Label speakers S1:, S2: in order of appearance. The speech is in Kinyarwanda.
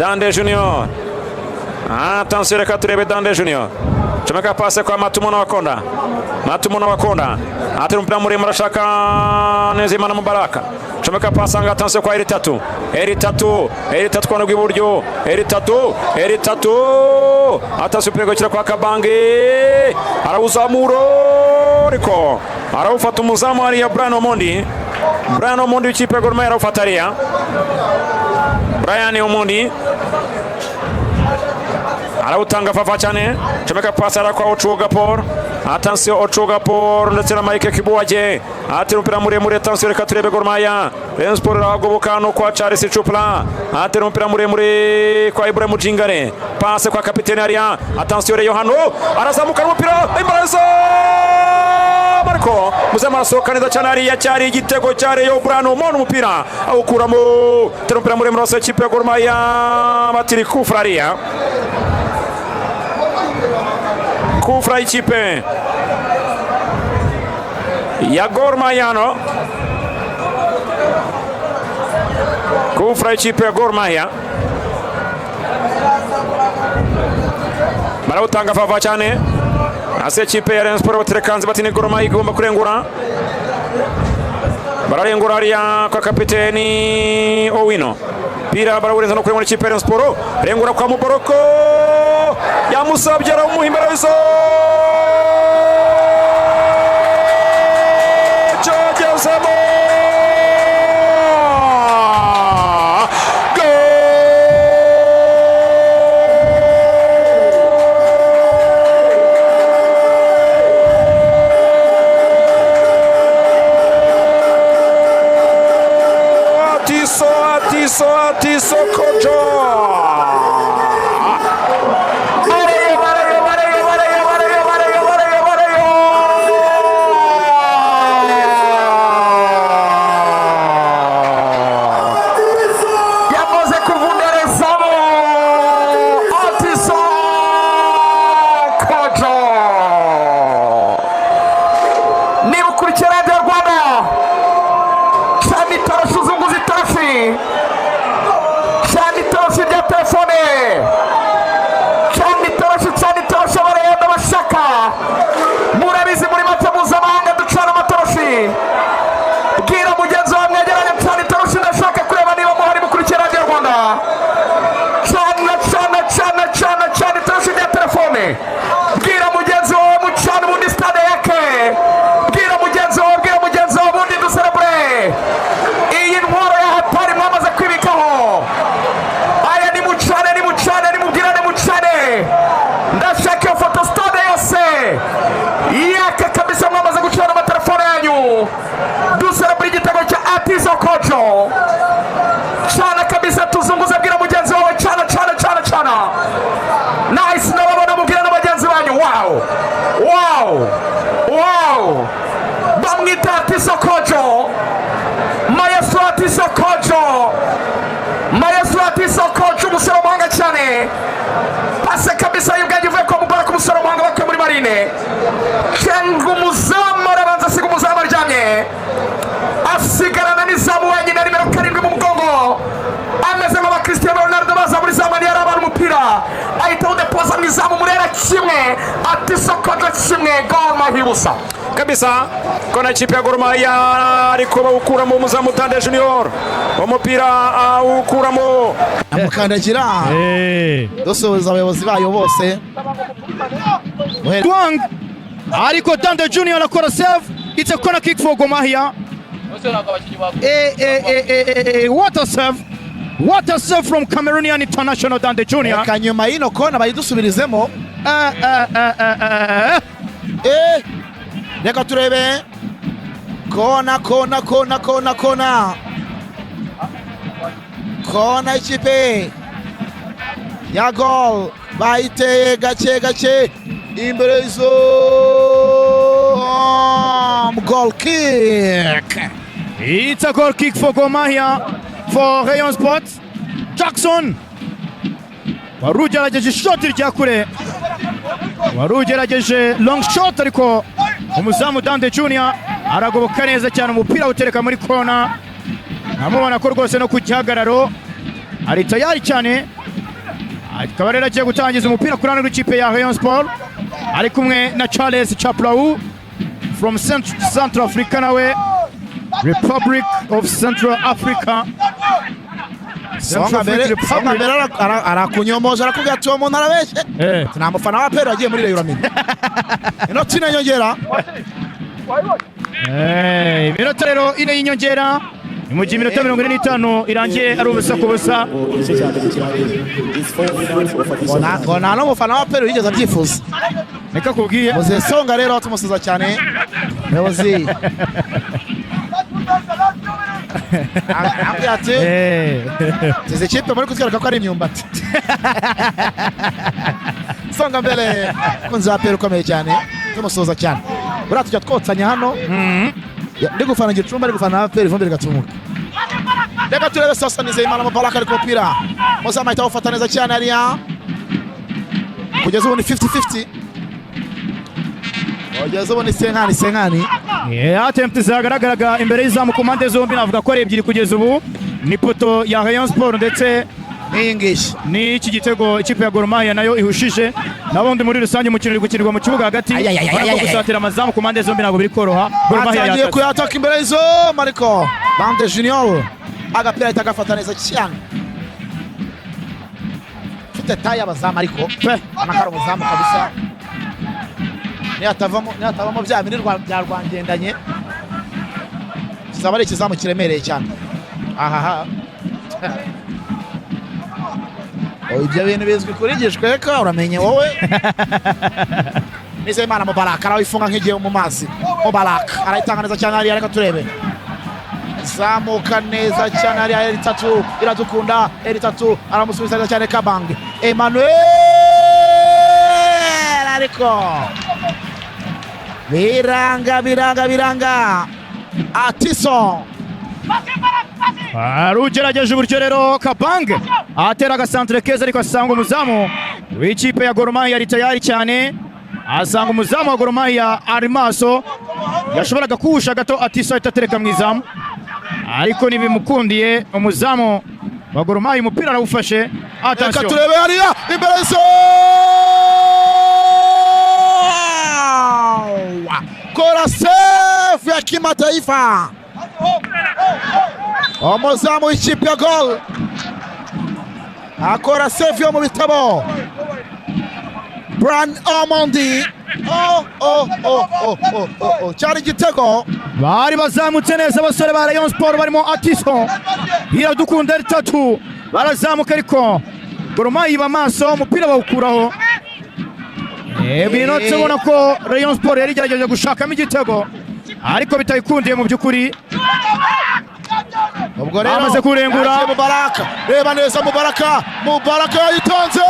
S1: Dande Junior. Attention reka turebe Dande Junior. Chomeka pase kwa Matumo na Wakonda. Matumo na Wakonda. Atera umupira muremure arashaka Nezimana Mubaraka. Chomeka pase anga attention kwa Eritatu. Eritatu kwa nugwi buryo. Eritatu. Attention pego kira kwa Kabange. Arawuzamuro ariko arawufata umuzamu ari ya Brian Omondi. Brian Omondi w'ikipe Gor Mahia arawufata ariya. Brian Omondi arawutanga fafa cyane. Chomeka pase ara kwa Ochuoga Paul. Attention Ochuoga Paul ndetse na Mike Kibuwaje. Atera umupira muremure. Attention reka turebe Gor Mahia. Rayon Sport aragoboka no kwa Charles Chupla. Atera umupira muremure kwa Ibrahim Jingare. Pase kwa kapiteni Aria. Attention Reyo hano arazamuka umupira imbarazo. Marco muzema arasohoka neza cyane Aria cyari igitego cya Reyo Brano Mon umupira awukuramo. Atera umupira muremure wose ikipe ya Gor Mahia batiri kufra Aria. Kufra ikipe ya Gor Mahia no. Kufra ikipe ya Gor Mahia. Barawutanga fafa cyane. Ase ikipe ya Rayon Sport baterekanze bati ni Gor Mahia igomba kurengura. Bararengura ariya kwa kapiteni Owino. Pira barawurenza no kurengura ikipe ya Rayon Sport. Rengura kwa Muboroko. Yamusabye aramuhimbira biso. Josemo. Atiso Kojo. Chana kabisa tuzunguza bwira mugenzi wawe chana. Nice na wabona mubwira na bagenzi banyu. Wow. Bamwita Atiso Kojo. Maestro Atiso Kojo umusore w'umuhanga cyane. Pase kabisa y'ubwenge uvuye kwa Mubaraka umusore w'umuhanga bakwe muri Marine. Kengu umuzamu arabanza asiga umuzamu aryamye. Asigarana n'izamu wenyine nimero 7 mu mugongo. Ameze nk'aba Cristiano Ronaldo baza muri zamani yarabana umupira. Ahita udepoza mu izamu murera kimwe. Atiso Kojo kimwe. Gor Mahia busa. Kabisa kona ikipe ya Gor Mahia ariko bawukuramo umuzamu Dande Junior. Umupira awukuramo
S2: amukandagira. Dosoza abayobozi bayo bose.
S3: Twang ariko Dande Junior akora save. It's a corner kick for Gor Mahia. What a save from Cameroonian international Dande Junior.
S2: Kanyuma ino kona bayidusubirizemo. Reka turebe. Kona. Kona ikipe ya Gol bayiteye gake imbere zo goal kick.
S3: It's a goal kick for Gor Mahia for Rayon Sport. Jackson warugerageje shot rya kure, warugerageje long shot ariko umuzamu Dande Junior aragoboka neza cyane umupira utereka muri kona. Amubona ko rwose no ku gihagararo ari tayari cyane akaba rero agiye gutangiza umupira ku ruhande rw'ikipe ya Rayon Sport ari kumwe na Charles Chaplaou from Central Africa nawe Republic of Central Africa.
S2: Songa mbere arakunyomoza arakubwira ati uwo muntu arabeshye nta mufana wa Aperi agiye muri Rayon Uramenye inota ine y'inyongera
S3: iminota rero ine y'inyongera ni mu gihe iminota 45 irangiye ari ubusa ku busa.
S2: nta n'umufana wa Aperi yigeze abyifuza
S3: reka kubwiye
S2: muze Songa rero tumusuza cyane muyobozi ati izi kipe muri kutwereka ko ari imyumbati. Songa mbere kunze Aperi ukomeye cyane tumusuza cyane buriya tujya twotsanya hano ndi gufana Gicumbi ari gufana Aperi ivumbi rigatumuka. Reka turebe sasa Nizeyimana Mubaraka ari ku mupira Muzamu ahita awufata neza cyane hariya kugeza ubu ni 50-50 kugeza ubu ni senkani
S3: attempt zagaragaraga imbere y'izamu ku mpande zombi navuga ko ari ebyiri kugeza ubu ni poto ya Rayon Sport ndetse ni iki gitego ikipe ya Gor Mahia nayo ihushije nabundi muri rusange umukino uri gukinirwa mu kibuga hagati barimo gusatira amazamu ku mpande zombi ntabwo biri koroha. Gor Mahia
S2: yagiye kuyataka imbere y'izo Mariko Bande Junior agapira ahita agafata neza cyane ufite tayi abazamu ariko anakara umuzamu kabisa niyatavamo bya bindi bya rwangendanye kizaba ari ikizamu kiremereye cyane. Ahaha ibyo bintu bizwi kuri Gishweka uramenye wowe. Nizeyimana Mubaraka arawifunga nk'igihe mu mazi. Mubaraka arayitanga neza cyane hariya reka turebe zamuka neza cyane hariya Eritatu Iradukunda Eritatu aramusubiza neza cyane Kabange Emmanuel ariko biranga Atiso
S3: arugerageje uburyo rero Kabange atera agasantere keza ariko asanga umuzamu w'ikipe ya Gor Mahia ari tayari cyane asanga umuzamu wa Gor Mahia ari maso yashoboraga kuwusha gato Atiso ahita atereka mu izamu ariko ntibimukundiye umuzamu wa Gor Mahia umupira arawufashe.
S2: Reka turebe hariya imbere y'izo kora save ya kimataifa umuzamu w'ikipe ya Gol akora save yo mu bitabo Bran Omondi cyari igitego
S3: bari bazamutse neza abasore ba Rayon Sport barimo Atiso Iradukunda Eritatu barazamuka ariko Gor Mahia iba maso umupira bawukuraho. Binotse ubona ko Rayon Sport yari igerageje gushakamo igitego ariko bitayikundiye mu by'ukuri.
S2: Ubwo rero
S3: amaze kurengura
S2: Mubaraka reba neza Mubaraka yayitonze